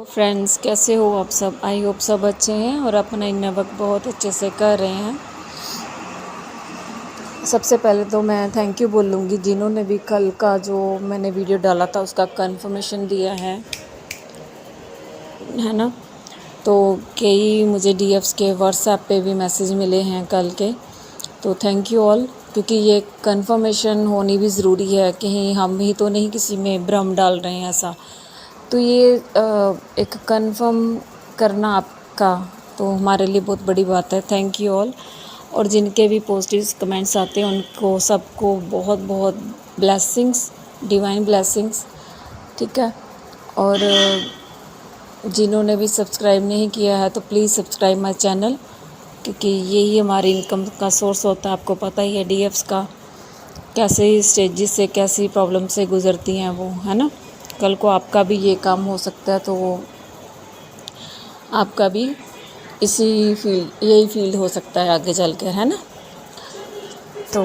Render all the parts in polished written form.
Friends, कैसे हो आप सब। आई होप सब अच्छे हैं और अपना इन वक्त बहुत अच्छे से कर रहे हैं। सबसे पहले तो मैं थैंक यू बोलूँगी जिन्होंने भी कल का जो मैंने वीडियो डाला था उसका कंफर्मेशन दिया है ना। तो कई मुझे डीएफ्स के व्हाट्सएप पे भी मैसेज मिले हैं कल के, तो थैंक यू ऑल, क्योंकि ये कंफर्मेशन होनी भी ज़रूरी है। कहीं हम ही तो नहीं किसी में भ्रम डाल रहे हैं ऐसा। तो ये एक कंफर्म करना आपका तो हमारे लिए बहुत बड़ी बात है। Thank you all. और जिनके भी पॉजिटिव कमेंट्स आते हैं उनको सबको बहुत बहुत ब्लेसिंग्स, डिवाइन ब्लेसिंग्स, ठीक है। और जिन्होंने भी सब्सक्राइब नहीं किया है तो प्लीज़ सब्सक्राइब माय चैनल, क्योंकि यही हमारी इनकम का सोर्स होता है। आपको पता ही है डीएफ्स का कैसे स्टेजेस से, कैसी प्रॉब्लम से गुज़रती हैं वो, है ना। कल को आपका भी ये काम हो सकता है, तो आपका भी यही फील्ड हो सकता है आगे चल कर, है ना। तो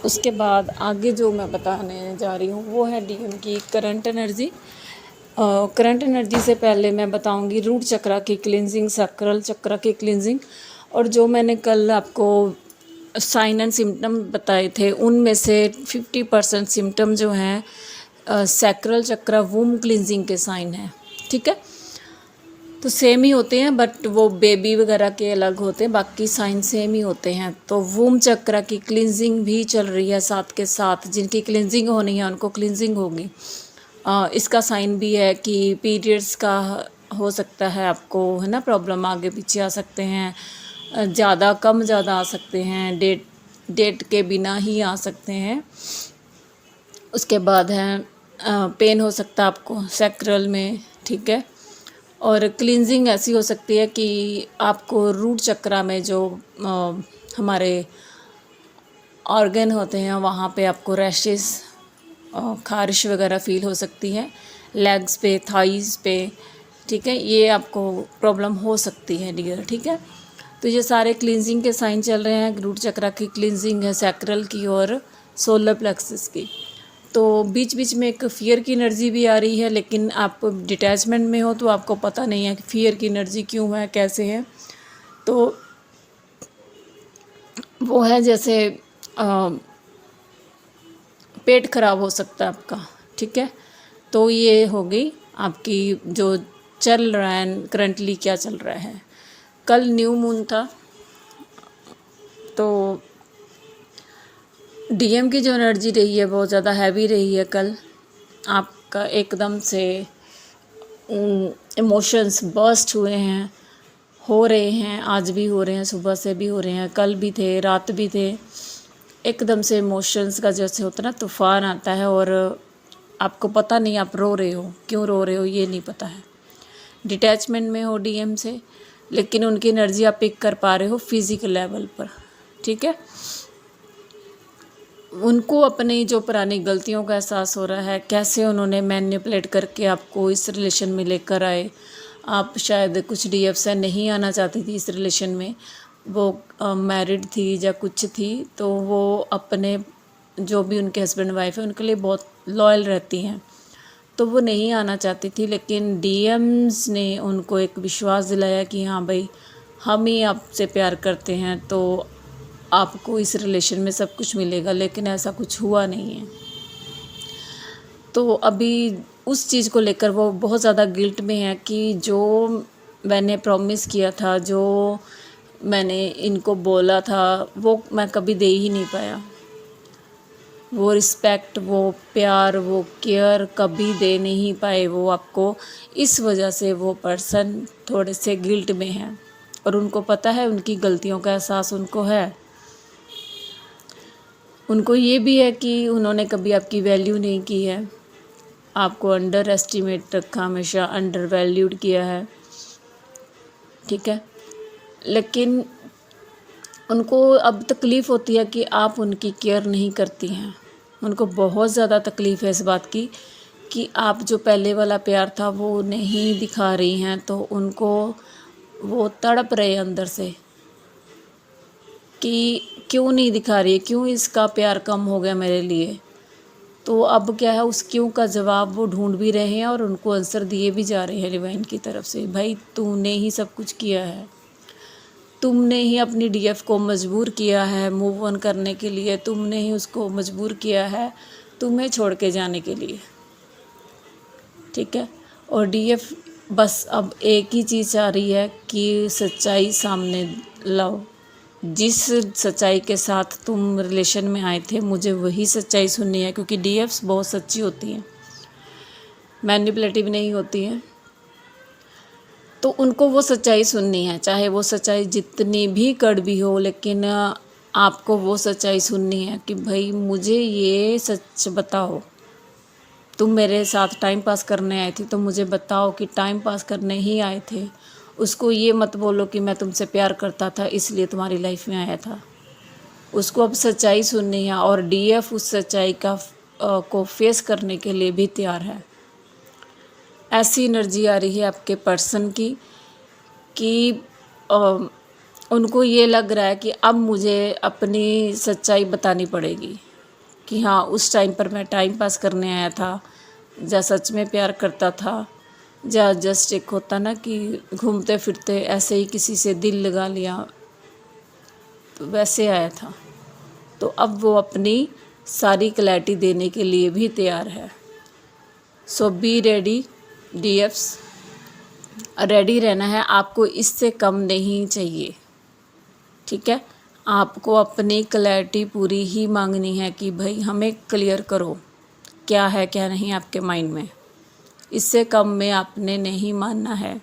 उसके बाद आगे जो मैं बताने जा रही हूँ वो है डीएम की करंट एनर्जी। करंट एनर्जी से पहले मैं बताऊंगी रूट चक्रा की क्लिनजिंग, सैक्रल चक्रा की क्लिनजिंग। और जो मैंने कल आपको साइन एंड सिम्टम बताए थे उनमें से 50% सिम्टम जो हैं सैक्रल चक्रा वूम क्लिनजिंग के साइन हैं, ठीक है। तो सेम ही होते हैं, बट वो बेबी वगैरह के अलग होते हैं, बाकी साइन सेम ही होते हैं। तो वूम चक्रा की क्लिनजिंग भी चल रही है साथ के साथ। जिनकी क्लिनजिंग होनी है उनको क्लिनजिंग होगी। इसका साइन भी है कि पीरियड्स का हो सकता है आपको, है ना, प्रॉब्लम आगे पीछे आ सकते हैं, ज़्यादा कम ज़्यादा आ सकते हैं, डेट के बिना ही आ सकते हैं। उसके बाद है पेन हो सकता है आपको सैक्रल में, ठीक है। और क्लींजिंग ऐसी हो सकती है कि आपको रूट चक्रा में जो हमारे ऑर्गन होते हैं वहाँ पे आपको रैशेस, खारिश वगैरह फील हो सकती है, लेग्स पे, थाइज़ पे, ठीक है। ये आपको प्रॉब्लम हो सकती है डियर, ठीक है। तो ये सारे क्लींजिंग के साइन चल रहे हैं। रूट चक्रा की क्लींजिंग है, सैक्रल की और सोलर प्लेक्सस की। तो बीच बीच में एक फ़ियर की एनर्जी भी आ रही है, लेकिन आप डिटैचमेंट में हो तो आपको पता नहीं है कि फ़ियर की एनर्जी क्यों है, कैसे है। तो वो है जैसे पेट खराब हो सकता है आपका, ठीक है। तो ये हो गई आपकी जो चल रहा है करंटली, क्या चल रहा है। कल न्यू मून था, तो डीएम की जो एनर्जी रही है बहुत ज़्यादा हैवी रही है कल। आपका एकदम से इमोशंस बर्स्ट हुए हैं, हो रहे हैं, आज भी हो रहे हैं, सुबह से भी हो रहे हैं, कल भी थे, रात भी थे। एकदम से इमोशंस का जैसे होता है ना, तूफ़ान आता है और आपको पता नहीं आप रो रहे हो, क्यों रो रहे हो ये नहीं पता है। डिटैचमेंट में हो डीएम से, लेकिन उनकी एनर्जी आप पिक कर पा रहे हो फिज़िकल लेवल पर, ठीक है। उनको अपनी जो पुरानी गलतियों का एहसास हो रहा है, कैसे उन्होंने मैनिपुलेट करके आपको इस रिलेशन में लेकर आए। आप शायद कुछ डीएफ से नहीं आना चाहती थी इस रिलेशन में, वो मैरिड थी या कुछ थी, तो वो अपने जो भी उनके हस्बैंड वाइफ है उनके लिए बहुत लॉयल रहती हैं, तो वो नहीं आना चाहती थी। लेकिन डीएम्स ने उनको एक विश्वास दिलाया कि हाँ भाई, हम ही आपसे प्यार करते हैं, तो आपको इस रिलेशन में सब कुछ मिलेगा। लेकिन ऐसा कुछ हुआ नहीं है। तो अभी उस चीज़ को लेकर वो बहुत ज़्यादा गिल्ट में है कि जो मैंने प्रॉमिस किया था, जो मैंने इनको बोला था, वो मैं कभी दे ही नहीं पाया। वो रिस्पेक्ट, वो प्यार, वो केयर कभी दे नहीं पाए वो आपको। इस वजह से वो पर्सन थोड़े से गिल्ट में है और उनको पता है, उनकी गलतियों का एहसास उनको है। उनको ये भी है कि उन्होंने कभी आपकी वैल्यू नहीं की है, आपको अंडर एस्टिमेट रखा, हमेशा अंडर वैल्यूड किया है, ठीक है। लेकिन उनको अब तकलीफ़ होती है कि आप उनकी केयर नहीं करती हैं। उनको बहुत ज़्यादा तकलीफ़ है इस बात की कि आप जो पहले वाला प्यार था वो नहीं दिखा रही हैं। तो उनको वो तड़प रहे अंदर से कि क्यों नहीं दिखा रही है, क्यों इसका प्यार कम हो गया मेरे लिए। तो अब क्या है, उस क्यों का जवाब वो ढूंढ भी रहे हैं और उनको आंसर दिए भी जा रहे हैं डिवाइन की तरफ से। भाई तूने ही सब कुछ किया है, तुमने ही अपनी डीएफ को मजबूर किया है मूव ऑन करने के लिए, तुमने ही उसको मजबूर किया है तुम्हें छोड़ के जाने के लिए, ठीक है। और डीएफ बस अब एक ही चीज़ चाह रही है कि सच्चाई सामने लाओ। जिस सच्चाई के साथ तुम रिलेशन में आए थे मुझे वही सच्चाई सुननी है, क्योंकि डीएफ्स बहुत सच्ची होती हैं, मैनिपुलेटिव नहीं होती हैं। तो उनको वो सच्चाई सुननी है, चाहे वो सच्चाई जितनी भी कड़वी हो, लेकिन आपको वो सच्चाई सुननी है कि भाई मुझे ये सच बताओ, तुम मेरे साथ टाइम पास करने आए थे तो मुझे बताओ कि टाइम पास करने ही आए थे। उसको ये मत बोलो कि मैं तुमसे प्यार करता था इसलिए तुम्हारी लाइफ में आया था। उसको अब सच्चाई सुननी है और डीएफ उस सच्चाई को फेस करने के लिए भी तैयार है। ऐसी एनर्जी आ रही है आपके पर्सन की कि उनको ये लग रहा है कि अब मुझे अपनी सच्चाई बतानी पड़ेगी कि हाँ उस टाइम पर मैं टाइम पास करने आया था, या सच में प्यार करता था, या जस्ट एक होता ना कि घूमते फिरते ऐसे ही किसी से दिल लगा लिया, तो वैसे आया था। तो अब वो अपनी सारी क्लैरिटी देने के लिए भी तैयार है। सो बी रेडी डीएफ्स, रेडी रहना है आपको, इससे कम नहीं चाहिए, ठीक है। आपको अपनी क्लैरिटी पूरी ही मांगनी है कि भाई हमें क्लियर करो क्या है क्या नहीं आपके माइंड में, इससे कम में आपने नहीं मानना है।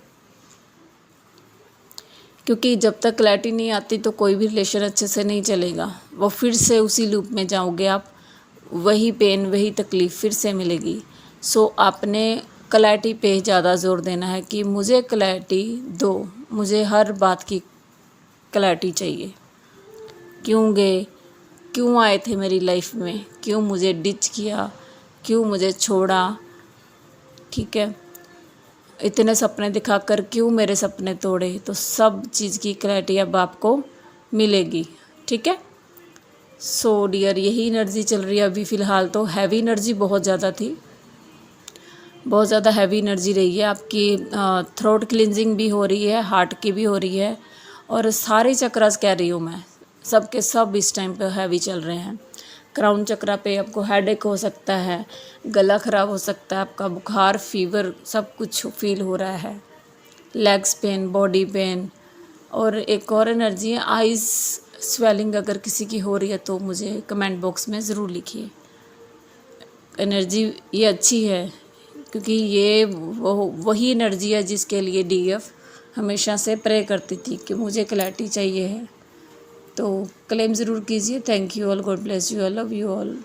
क्योंकि जब तक क्लैरिटी नहीं आती तो कोई भी रिलेशन अच्छे से नहीं चलेगा, वो फिर से उसी लूप में जाओगे आप, वही पेन वही तकलीफ़ फिर से मिलेगी। सो आपने क्लैरिटी पे ज़्यादा ज़ोर देना है कि मुझे क्लैरिटी दो, मुझे हर बात की क्लैरिटी चाहिए। क्यों गए, क्यों आए थे मेरी लाइफ में, क्यों मुझे डिच किया, क्यों मुझे छोड़ा, ठीक है, इतने सपने दिखाकर क्यों मेरे सपने तोड़े। तो सब चीज़ की क्लैरिटी अब आपको मिलेगी, ठीक है। सो डियर यही एनर्जी चल रही है अभी फ़िलहाल। तो हैवी एनर्जी बहुत ज़्यादा थी, बहुत ज़्यादा हैवी एनर्जी रही है आपकी। थ्रोट क्लिनजिंग भी हो रही है, हार्ट की भी हो रही है, और सारे चक्रास कह रही हूँ मैं, सब के सब इस टाइम पे हैवी चल रहे हैं। क्राउन चक्रा पे आपको हेडेक हो सकता है, गला ख़राब हो सकता है, आपका बुखार फीवर सब कुछ फील हो रहा है, लेग्स पेन, बॉडी पेन, और एक और एनर्जी है आइज़ स्वेलिंग। अगर किसी की हो रही है तो मुझे कमेंट बॉक्स में ज़रूर लिखिए। एनर्जी ये अच्छी है क्योंकि ये वही एनर्जी है जिसके लिए डीएफ हमेशा से प्रे करती थी कि मुझे क्लैरिटी चाहिए है। तो क्लेम ज़रूर कीजिए। Thank you all, God bless you all, love you all.